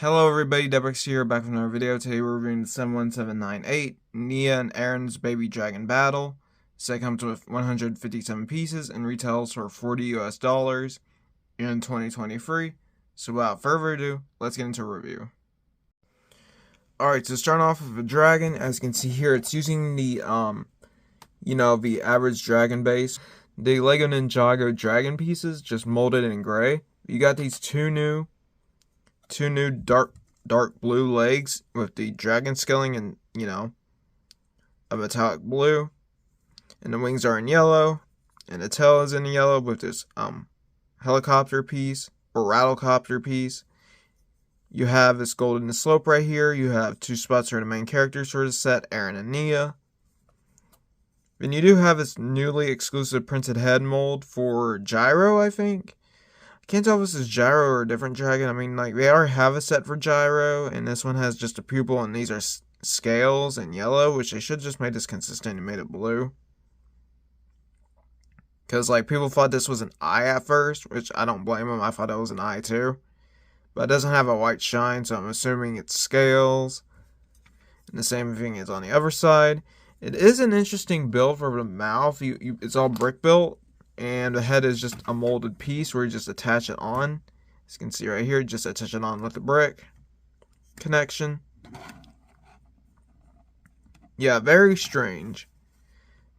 Hello everybody, Debrix here, back with another video. Today we're reviewing the 71798, Nya and Arin's Baby Dragon Battle. Set comes with 157 pieces and retails for $40 US in 2023. So without further ado, let's get into a review. Alright, so starting off with the dragon, as you can see here, it's using the, the average dragon base. The Lego Ninjago dragon pieces, just molded in gray. You got these two new dark blue legs with the dragon scaling and a metallic blue, and the wings are in yellow, and the tail is in yellow with this helicopter piece or rattlecopter piece. You have this golden slope right here. You have two spots for the main characters for the set, Arin and Nya. Then you do have this newly exclusive printed head mold for Gyro, I think. I can't tell if this is Gyro or a different dragon. I mean, like, they already have a set for Gyro, and this one has just a pupil, and these are scales in yellow, which they should just made this consistent and made it blue. Because, like, people thought this was an eye at first, which I don't blame them. I thought it was an eye, too. But it doesn't have a white shine, so I'm assuming it's scales. And the same thing is on the other side. It is an interesting build for the mouth. It's all brick built. And the head is just a molded piece where you just attach it on. As you can see right here, just attach it on with the brick connection. Yeah, very strange.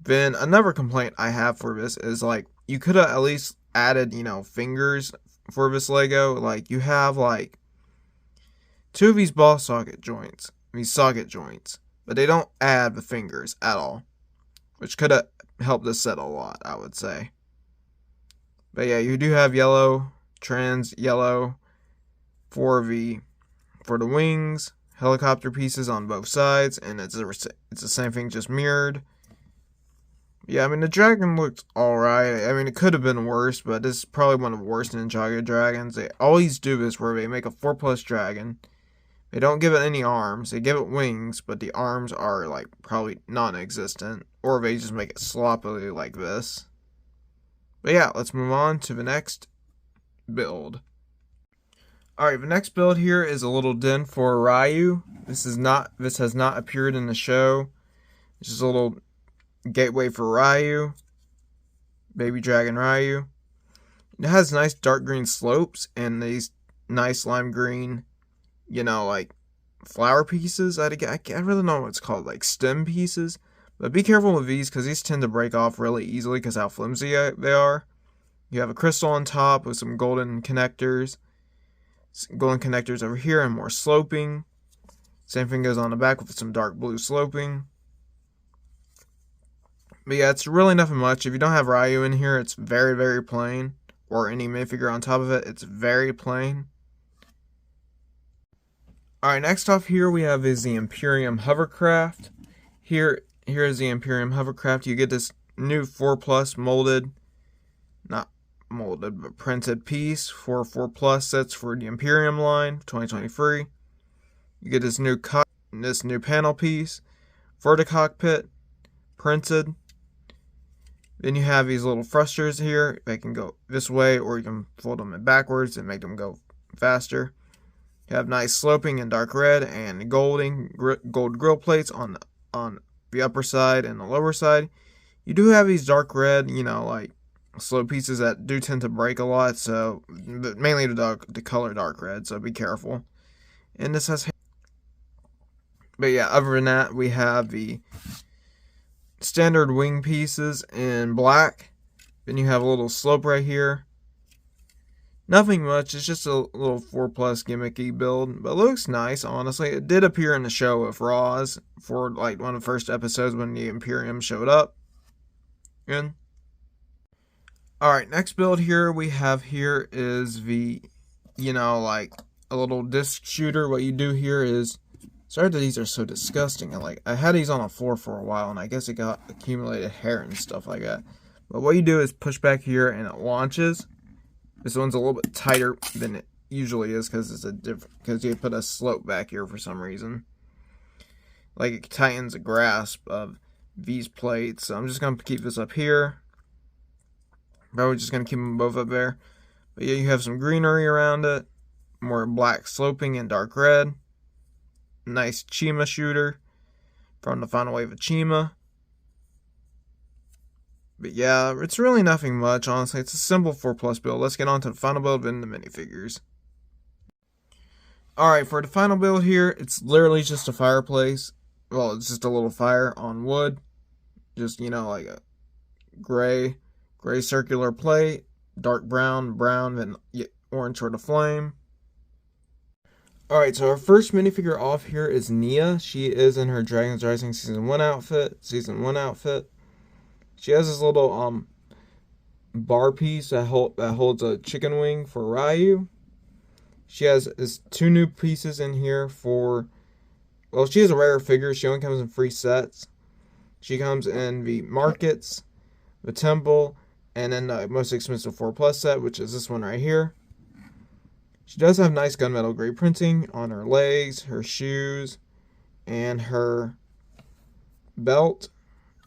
Then another complaint I have for this is, like, you could have at least added, fingers for this Lego. Like, you have, like, two of these ball socket joints. But they don't add the fingers at all. Which could have helped this set a lot, I would say. But yeah, you do have yellow, trans yellow for the wings, helicopter pieces on both sides, and it's the same thing, just mirrored. Yeah, I mean, the dragon looks alright. I mean, it could have been worse, but this is probably one of the worst Ninjago dragons. They always do this where they make a 4+ dragon. They don't give it any arms. They give it wings, but the arms are, like, probably non-existent. Or they just make it sloppily like this. But yeah, let's move on to the next build. Alright, the next build here is a little den for Ryu. This has not appeared in the show. It's just a little gateway for Ryu. Baby Dragon Ryu. It has nice dark green slopes and these nice lime green, like flower pieces. I really don't know what it's called, like stem pieces. But be careful with these because these tend to break off really easily because how flimsy they are. You have a crystal on top with some golden connectors. Golden connectors over here and more sloping. Same thing goes on the back with some dark blue sloping. But yeah, it's really nothing much. If you don't have Ryu in here, it's very, very plain. Or any minifigure on top of it, it's very plain. Alright, next off here we have is the Imperium Hovercraft. Here is the Imperium Hovercraft. You get this new 4+ molded, not molded, but printed piece for 4+ sets for the Imperium line, 2023. You get this new panel piece for the cockpit, printed. Then you have these little thrusters here. They can go this way, or you can fold them backwards and make them go faster. You have nice sloping in dark red and gold grill plates on the upper side and the lower side. You do have these dark red, like slope pieces that do tend to break a lot, so mainly the color dark red, so be careful. And this has, but yeah, other than that, we have the standard wing pieces in black. Then you have a little slope right here. Nothing much, it's just a little 4+ gimmicky build, but it looks nice, honestly. It did appear in the show with Roz for, like, one of the first episodes when the Imperium showed up. Good. Alright, next build here we have here is the, like, a little disc shooter. What you do here is, sorry that these are so disgusting. I had these on the floor for a while, and I guess it got accumulated hair and stuff like that. But what you do is push back here, and it launches. This one's a little bit tighter than it usually is because you put a slope back here for some reason. Like, it tightens the grasp of these plates. So I'm just going to keep this up here. Probably just going to keep them both up there. But yeah, you have some greenery around it. more black sloping and dark red. Nice Chima shooter from the final wave of Chima. But yeah, it's really nothing much, honestly. It's a simple 4+ build. Let's get on to the final build in the minifigures. Alright, for the final build here, it's literally just a fireplace. Well, it's just a little fire on wood. Just, like a gray circular plate. Dark brown, and orange sort of flame. Alright, so our first minifigure off here is Nya. She is in her Dragon's Rising Season 1 outfit. She has this little bar piece that holds a chicken wing for Ryu. She has two new pieces in here for... Well, she is a rare figure. She only comes in free sets. She comes in the Markets, the Temple, and then the most expensive 4+ set, which is this one right here. She does have nice gunmetal gray printing on her legs, her shoes, and her belt.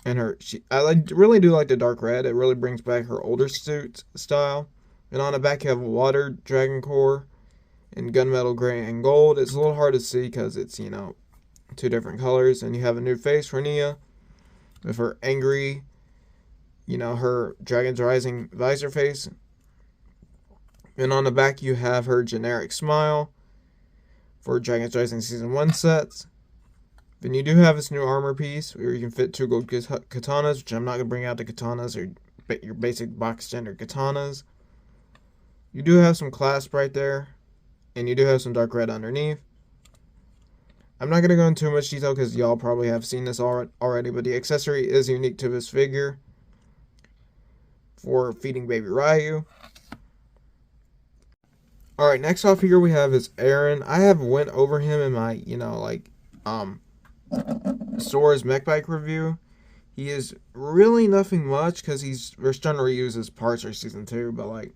And I really do like the dark red. It really brings back her older suit style. And on the back you have a water dragon core in gunmetal gray and gold. It's a little hard to see because it's, two different colors. And you have a new face for Nya with her angry, her Dragon's Rising visor face. And on the back you have her generic smile for Dragon's Rising Season 1 sets. Then you do have this new armor piece where you can fit 2 gold katanas, which I'm not going to bring out the katanas or your basic box standard katanas. You do have some clasp right there, and you do have some dark red underneath. I'm not going to go into too much detail because y'all probably have seen this already, but the accessory is unique to this figure for feeding baby Ryu. Alright, next off here we have is Arin. I have went over him in my, Sora's mech bike review. He is really nothing much because we're starting to reuse his parts for Season 2, but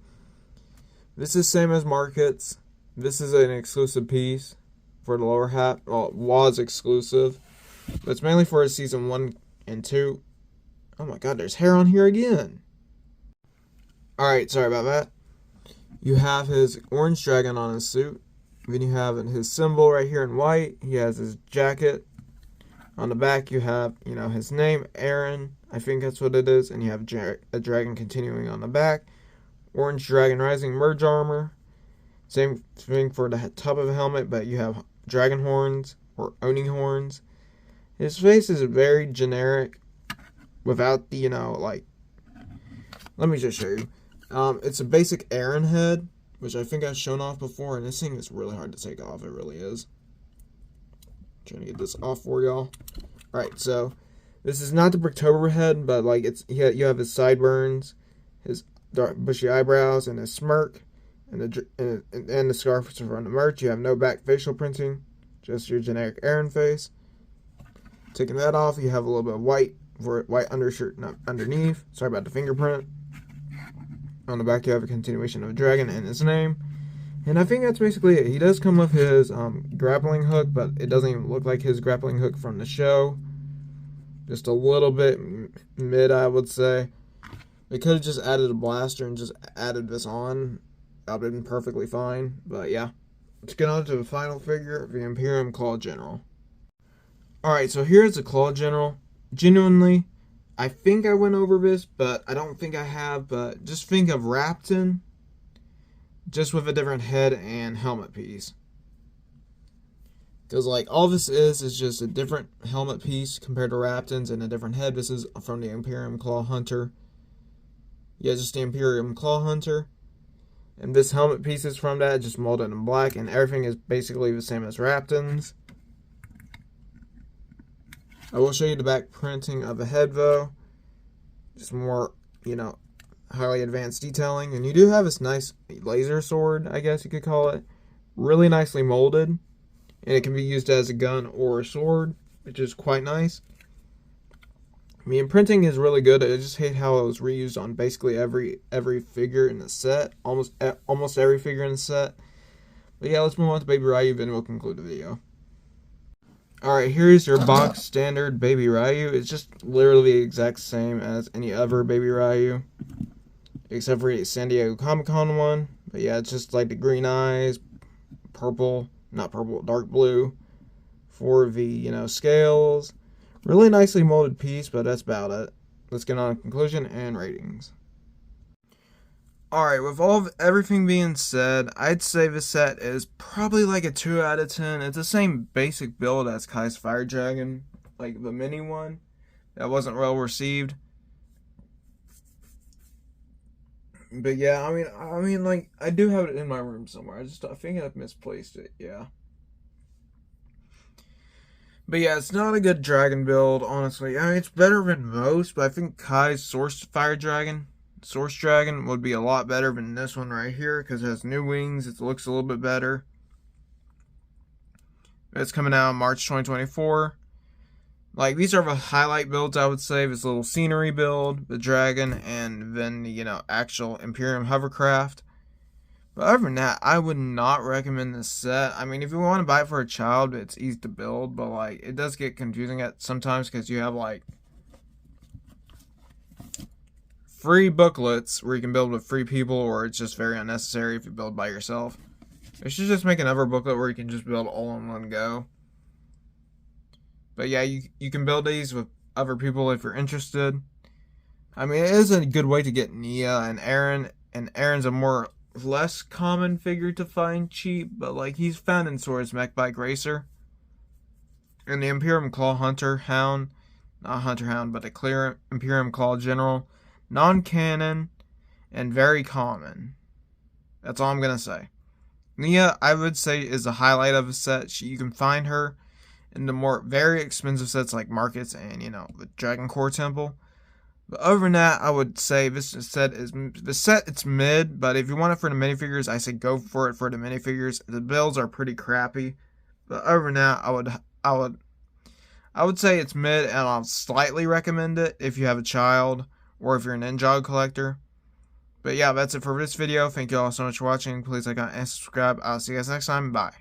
this is same as Markets. This is an exclusive piece for the lower half. Well, it was exclusive, but it's mainly for Season 1 and 2. Oh my god, there's hair on here again. Alright, sorry about that. You have his orange dragon on his suit. Then you have his symbol right here in white. He has his jacket. On the back, you have, his name, Arin. I think that's what it is. And you have a dragon continuing on the back. Orange Dragon Rising merge armor. Same thing for the top of the helmet, but you have dragon horns or Oni horns. His face is very generic without the, let me just show you. It's a basic Arin head, which I think I've shown off before, and this thing is really hard to take off. It really is. Trying to get this off for y'all. Alright, so this is not the Bricktober head, but you have his sideburns, his dark bushy eyebrows, and his smirk, and the scarf from the merch. You have no back facial printing, just your generic Arin face. Taking that off, you have a little bit of white undershirt underneath. Sorry about the fingerprint. On the back, you have a continuation of a dragon and his name. And I think that's basically it. He does come with his grappling hook, but it doesn't even look like his grappling hook from the show. Just a little bit mid, I would say. They could have just added a blaster and just added this on. That would have been perfectly fine. But yeah, let's get on to the final figure, the Imperium Claw General. Alright, so here's the Claw General. Genuinely, I think I went over this, but I don't think I have. But just think of Rapton, just with a different head and helmet piece. Because all this is just a different helmet piece compared to Rapton's and a different head. This is from the Imperium Claw Hunter. Yeah, just the Imperium Claw Hunter. And this helmet piece is from that, just molded in black. And everything is basically the same as Rapton's. I will show you the back printing of the head though. Just more, highly advanced detailing. And you do have this nice laser sword, I guess you could call it. Really nicely molded. And it can be used as a gun or a sword, which is quite nice. I mean, printing is really good. I just hate how it was reused on basically every figure in the set. Almost every figure in the set. But yeah, let's move on to Baby Ryu, then we'll conclude the video. Alright, here's your box standard Baby Ryu. It's just literally the exact same as any other Baby Ryu, except for the San Diego Comic-Con one. But yeah, it's just like the green eyes, dark blue for the scales. Really nicely molded piece, but that's about it. Let's get on to conclusion and ratings. Alright, with everything being said, I'd say this set is probably like a 2 out of 10. It's the same basic build as Kai's Fire Dragon, like the mini one. That wasn't well received. But yeah, I mean, like, I do have it in my room somewhere. I think I've misplaced it, yeah. But yeah, it's not a good dragon build, honestly. I mean, it's better than most, but I think Kai's Source Dragon would be a lot better than this one right here, because it has new wings. It looks a little bit better. It's coming out in March 2024. Like, these are the highlight builds, I would say. This little scenery build, the dragon, and then the, actual Imperium hovercraft. But other than that, I would not recommend this set. I mean, if you want to buy it for a child, it's easy to build, but, like, it does get confusing at sometimes because you have, like, free booklets where you can build with free people, or it's just very unnecessary if you build by yourself. They should just make another booklet where you can just build all in one go. But yeah, you can build these with other people if you're interested. I mean, it is a good way to get Nya and Arin, and Arin's a less common figure to find cheap, but like he's found in Sora's Mech Bike Racer. And the Imperium Claw Hound, not Hunter Hound, but the clear Imperium Claw General, non-canon, and very common. That's all I'm gonna say. Nya, I would say, is the highlight of the set. You can find her in the more very expensive sets like Markets and the Dragon Core Temple. But other than that, I would say this set it's mid, but if you want it for the minifigures, I say go for it for the minifigures. The builds are pretty crappy. But other than that, I would say it's mid, and I'll slightly recommend it if you have a child or if you're a Ninjago collector. But yeah, that's it for this video. Thank you all so much for watching. Please like, comment, and subscribe. I'll see you guys next time. Bye.